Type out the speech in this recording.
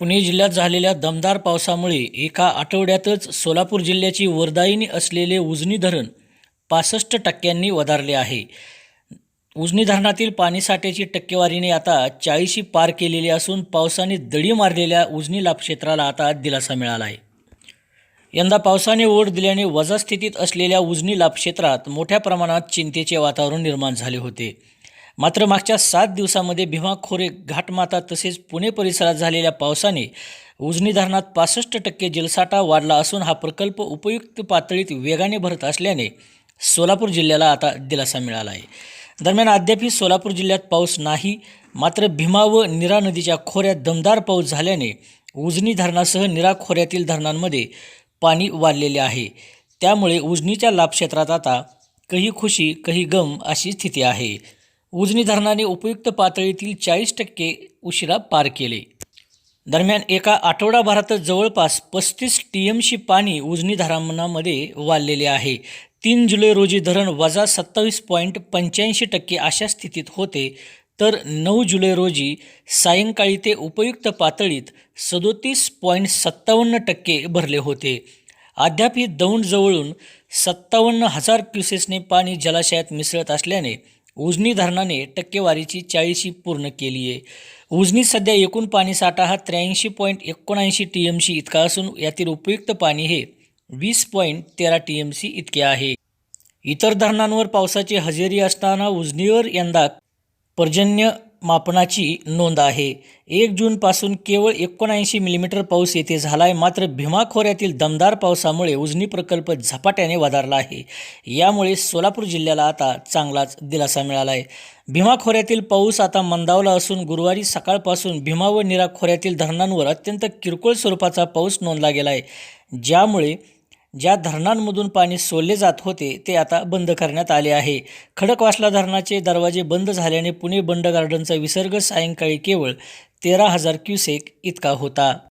पुणे जिल्ह्यात झालेल्या दमदार पावसामुळे एका आठवड्यातच सोलापूर जिल्ह्याची वरदायिनी असलेले उजनी धरण 65% वधारले आहे. उजनी धरणातील पाणीसाठ्याची टक्केवारीने आता 40 पार केलेली असून पावसाने दडी मारलेल्या उजनी लाभक्षेत्राला आता दिलासा मिळाला आहे. यंदा पावसाने ओढ दिल्याने वजा स्थितीत असलेल्या उजनी लाभक्षेत्रात मोठ्या प्रमाणात चिंतेचे वातावरण निर्माण झाले होते. मात्र मागच्या 7 दिवसांमध्ये भीमा खोरे, घाटमाता तसेच पुणे परिसरात झालेल्या पावसाने उजनी धरणात 65% जलसाठा वाढला असून हा प्रकल्प उपयुक्त पातळीत वेगाने भरत असल्याने सोलापूर जिल्ह्याला आता दिलासा मिळाला आहे. दरम्यान अद्यापही सोलापूर जिल्ह्यात पाऊस नाही. मात्र भीमा व नीरा नदीच्या खोऱ्यात दमदार पाऊस झाल्याने उजनी धरणासह नीरा खोऱ्यातील धरणांमध्ये पाणी वाढलेले आहे. त्यामुळे उजनीच्या लाभक्षेत्रात आता कही खुशी कही गम अशी स्थिती आहे. उजनी धरणाने उपयुक्त पातळीतील 40% उशिरा पार केले. दरम्यान एका आठवडाभरातच जवळपास 35 TMC पाणी उजनी धरणामध्ये वाढलेले आहे. 3 जुलै रोजी धरण वजा 27.85% अशा स्थितीत होते, तर 9 जुलै रोजी सायंकाळी ते उपयुक्त पातळीत 37.57% भरले होते. अद्यापही दौंड जवळून 57,000 क्युसेसने पाणी जलाशयात मिसळत असल्याने उजनी धरणाने टक्केवारीची 40 पूर्ण केली आहे. उजनीत सध्या एकूण पाणीसाठा हा 83.79 TMC इतका असून यातील उपयुक्त पाणी हे 20.13 TMC इतके आहे. इतर धरणांवर पावसाची हजेरी असताना उजनीवर यंदा पर्जन्यमापनाची नोंद आहे. 1 जूनपासून केवळ 79 मिलीमीटर पाऊस येथे झाला आहे. मात्र भीमा खोऱ्यातील दमदार पावसामुळे उजनी प्रकल्प झपाट्याने वधारला आहे. यामुळे सोलापूर जिल्ह्याला आता चांगलाच दिलासा मिळाला आहे. भीमा खोऱ्यातील पाऊस आता मंदावला असून गुरुवारी सकाळपासून भीमा व नीरा खोऱ्यातील धरणांवर अत्यंत किरकोळ स्वरूपाचा पाऊस नोंदला गेला आहे. ज्यामुळे ज्या धरणांमधून पाणी सोडले जात होते ते आता बंद करण्यात आले आहे. खडकवासला धरणाचे दरवाजे बंद झाल्याने पुणे बंड गार्डनचा विसर्ग सायंकाळी केवळ 13,000 क्युसेक इतका होता.